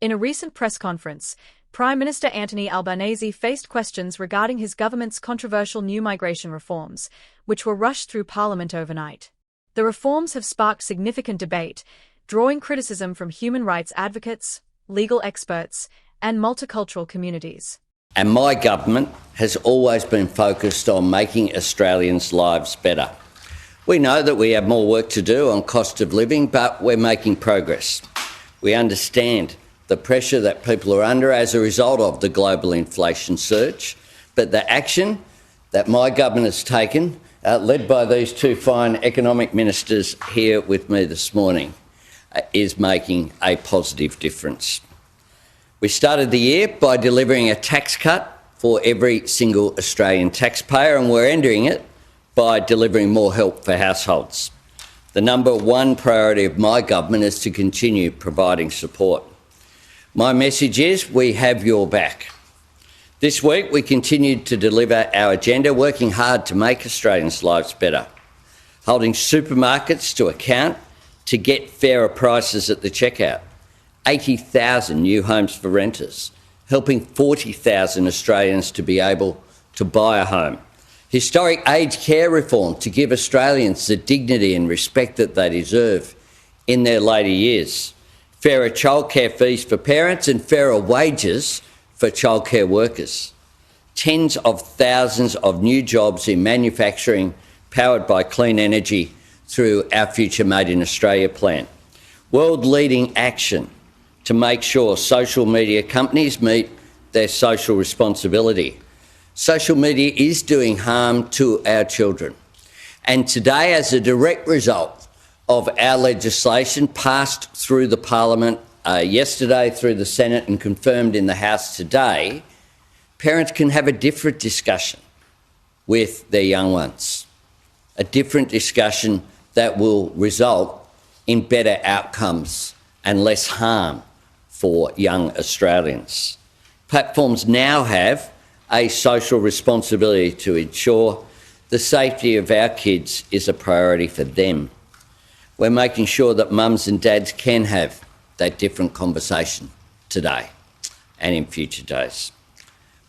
In a recent press conference, Prime Minister Anthony Albanese faced questions regarding his government's controversial new migration reforms, which were rushed through Parliament overnight. The reforms have sparked significant debate, drawing criticism from human rights advocates, legal experts, and multicultural communities. And my government has always been focused on making Australians' lives better. We know that we have more work to do on cost of living, but we're making progress. We understand the pressure that people are under as a result of the global inflation surge, but the action that my government has taken, led by these two fine economic ministers here with me this morning, is making a positive difference. We started the year by delivering a tax cut for every single Australian taxpayer, and we're ending it by delivering more help for households. The number one priority of my government is to continue providing support. My message is we have your back. This week we continued to deliver our agenda, working hard to make Australians' lives better, holding supermarkets to account to get fairer prices at the checkout, 80,000 new homes for renters, helping 40,000 Australians to be able to buy a home, historic aged care reform to give Australians the dignity and respect that they deserve in their later years, fairer childcare fees for parents and fairer wages for childcare workers, tens of thousands of new jobs in manufacturing powered by clean energy through our Future Made in Australia plan, world-leading action to make sure social media companies meet their social responsibility. Social media is doing harm to our children. And today, as a direct result of our legislation passed through the Parliament yesterday, through the Senate and confirmed in the House today, parents can have a different discussion with their young ones, a different discussion that will result in better outcomes and less harm for young Australians. Platforms now have a social responsibility to ensure the safety of our kids is a priority for them. We're making sure that mums and dads can have that different conversation today and in future days.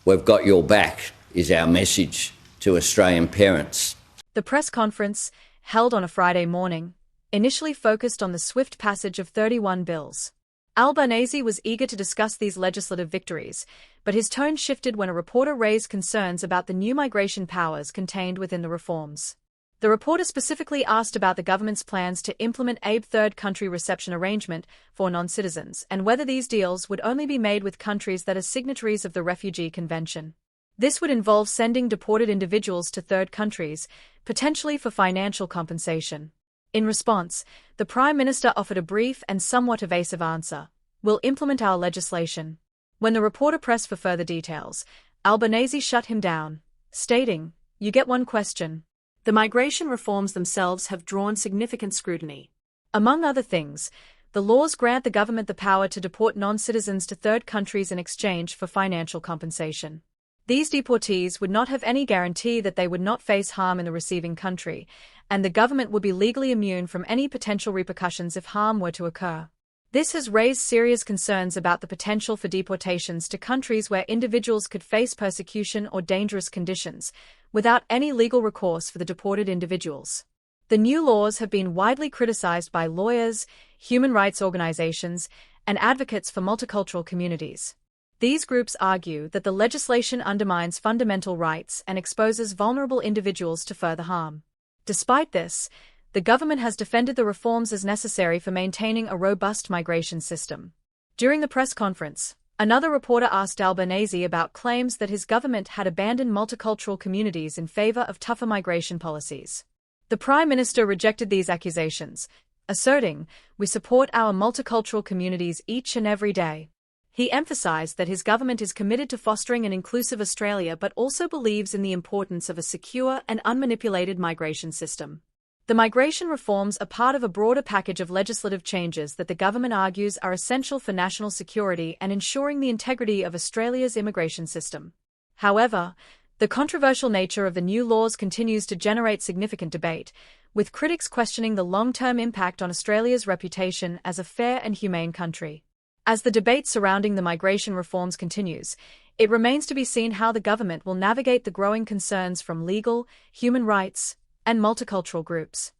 We've got your back is our message to Australian parents. The press conference, held on a Friday morning, initially focused on the swift passage of 31 bills. Albanese was eager to discuss these legislative victories, but his tone shifted when a reporter raised concerns about the new migration powers contained within the reforms. The reporter specifically asked about the government's plans to implement a third country reception arrangement for non-citizens and whether these deals would only be made with countries that are signatories of the Refugee Convention. This would involve sending deported individuals to third countries, potentially for financial compensation. In response, the Prime Minister offered a brief and somewhat evasive answer: "We'll implement our legislation." When the reporter pressed for further details, Albanese shut him down, stating, "You get one question." The migration reforms themselves have drawn significant scrutiny. Among other things, the laws grant the government the power to deport non-citizens to third countries in exchange for financial compensation. These deportees would not have any guarantee that they would not face harm in the receiving country, and the government would be legally immune from any potential repercussions if harm were to occur. This has raised serious concerns about the potential for deportations to countries where individuals could face persecution or dangerous conditions, without any legal recourse for the deported individuals. The new laws have been widely criticized by lawyers, human rights organizations, and advocates for multicultural communities. These groups argue that the legislation undermines fundamental rights and exposes vulnerable individuals to further harm. Despite this, the government has defended the reforms as necessary for maintaining a robust migration system. During the press conference, another reporter asked Albanese about claims that his government had abandoned multicultural communities in favor of tougher migration policies. The Prime Minister rejected these accusations, asserting, "We support our multicultural communities each and every day." He emphasized that his government is committed to fostering an inclusive Australia but also believes in the importance of a secure and unmanipulated migration system. The migration reforms are part of a broader package of legislative changes that the government argues are essential for national security and ensuring the integrity of Australia's immigration system. However, the controversial nature of the new laws continues to generate significant debate, with critics questioning the long-term impact on Australia's reputation as a fair and humane country. As the debate surrounding the migration reforms continues, it remains to be seen how the government will navigate the growing concerns from legal, human rights, and multicultural groups.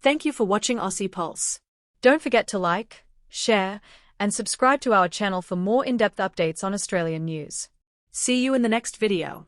Thank you for watching Aussie Pulse. Don't forget to like, share, and subscribe to our channel for more in-depth updates on Australian news. See you in the next video.